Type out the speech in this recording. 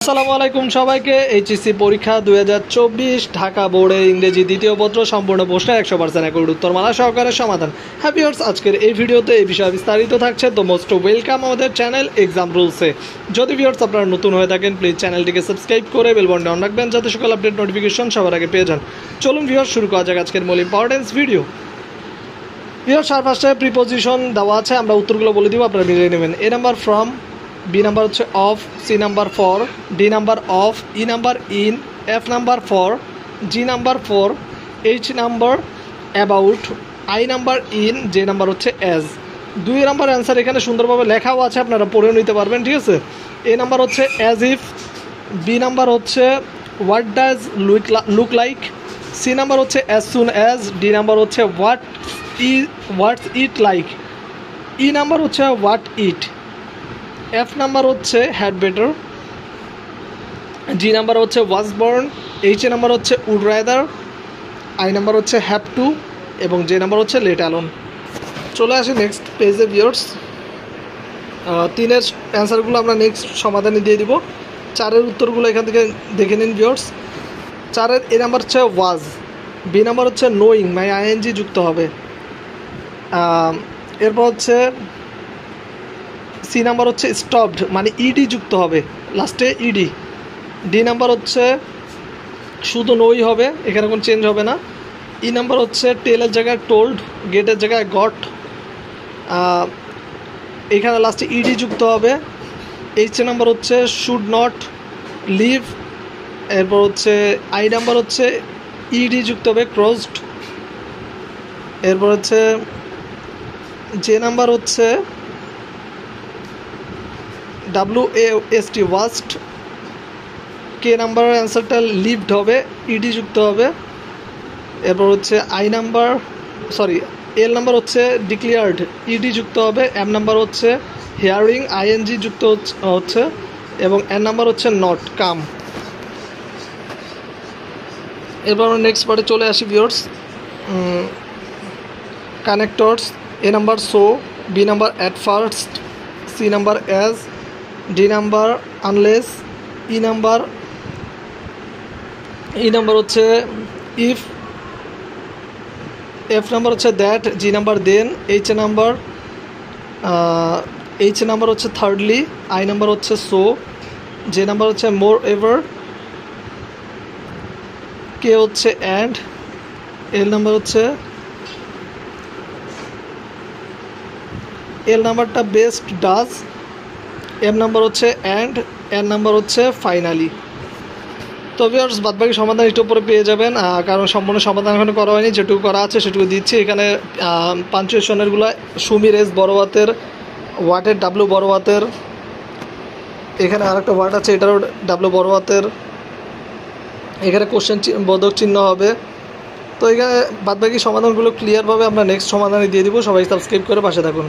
আসসালামু আলাইকুম সবাইকে। এইচএসসি পরীক্ষা 2024 ঢাকা বোর্ডে ইংরেজি দ্বিতীয় পত্র সম্পূর্ণ প্রশ্নের 100% অ্যাকুরেট উত্তরমালা সহকারে সমাধান। হ্যাপি ভিউয়ার্স, আজকের এই ভিডিওতে এই বিষয়ে বিস্তারিত থাকছে। তো মোস্ট ওয়েলকাম আমাদের চ্যানেল এক্সাম রুলসে। যদি ভিউয়ার্স আপনারা নতুন হয়ে থাকেন প্লিজ চ্যানেলটিকে সাবস্ক্রাইব করে বেল বাটনটি অন রাখবেন যাতে সকল আপডেট নোটিফিকেশন সবার আগে পেয়ে যান। চলুন ভিউয়ার্স শুরু করা যাক আজকের মূল ইম্পর্টেন্স ভিডিও। ভিউয়ার্স আর ফার্স্টে প্রিপোজিশন দেওয়া আছে, আমরা উত্তরগুলো বলে দিব, আপনারা মিলিয়ে নেবেন। A number from, B number হচ্ছে of, C number for, D number of, E number in, F number for, G number for, H number about, I number in, J number হচ্ছে অ্যাজ। 2 নাম্বার অ্যান্সার এখানে সুন্দরভাবে লেখাও আছে, আপনারা পড়েও নিতে পারবেন, ঠিক আছে। এ নাম্বার হচ্ছে অ্যাজ ইফ, বি নাম্বার হচ্ছে what does look like, C number হচ্ছে as soon as, D number হচ্ছে what's it like, E number হচ্ছে হোয়াট ইট, এফ নাম্বার হচ্ছে হ্যাড বেটার, জি নাম্বার হচ্ছে ওয়াজ বর্ন, এইচ নাম্বার হচ্ছে would rather, I number হচ্ছে have to এবং J number হচ্ছে let alone. চলে আসি নেক্সট পেজে ভিউয়ার্স। 3-এর অ্যান্সারগুলো আমরা নেক্সট সমাধানে দিয়ে দিব। 4-এর উত্তরগুলো এখান থেকে দেখে নিন ভিউয়ার্স। 4-এর এ নাম্বার হচ্ছে ওয়াজ, বি নাম্বার হচ্ছে নোয়িং মানে আইএনজি যুক্ত হবে, এরপর হচ্ছে সি নাম্বার হচ্ছে স্টপড মানে ইডি যুক্ত হবে, লাস্টে ইডি। ডি নাম্বার হচ্ছে শুধু নই হবে, এখানে কোনো চেঞ্জ হবে না। ই নাম্বার হচ্ছে টেলের জায়গায় টোল্ড, গেটের জায়গায় গট, এখানে লাস্টে ইডি যুক্ত হবে। এইচ নাম্বার হচ্ছে শুড নট লিভ, এরপর হচ্ছে আই নাম্বার হচ্ছে ইডি যুক্ত হবে ক্রসড, এরপর হচ্ছে জে নাম্বার হচ্ছে WAST ওয়াস্ট, কে নাম্বারের অ্যান্সারটা লিভড হবে, ইডি যুক্ত হবে। এরপর হচ্ছে এল নাম্বার হচ্ছে ডিক্লেয়ার্ড, ইডি যুক্ত হবে। এম নাম্বার হচ্ছে হিয়ারিং, আইএনজি যুক্ত হচ্ছে এবং এন নাম্বার হচ্ছে নট কাম। এরপর আমরা নেক্সট পার্টে চলে আসি viewers. Connectors, A number so, B number at first, C number as, D number unless, E number হচ্ছে ইফ, এফ নাম্বার হচ্ছে that, G number then, H number হচ্ছে thirdly, I number হচ্ছে so, J number হচ্ছে মোর ever, কে হচ্ছে and, এল নাম্বারটা best does, M number হচ্ছে and, N number হচ্ছে finally. তো ভিউয়ার্স বাদবাকি সমাধান একটু উপরে পেয়ে যাবেন, কারণ সম্পূর্ণ সমাধান এখনো করা হয়নি, যেটুকু করা আছে সেটুকু দিচ্ছি। এখানে পাঞ্চুয়েশনেরগুলো সুমির এস বড় হাতের, ওয়াটের ডাব্লু বড় হাতের, এখানে আরেকটা ওয়ার্ড আছে এটারও ডাব্লু বড় হাতের, এখানে কোশ্চেন বোধক চিহ্ন হবে। তো এখানে বাদবাকি সমাধানগুলো ক্লিয়ারভাবে আমরা নেক্সট সমাধানে দিয়ে দিব। সবাই সাবস্ক্রাইব করে পাশে থাকুন।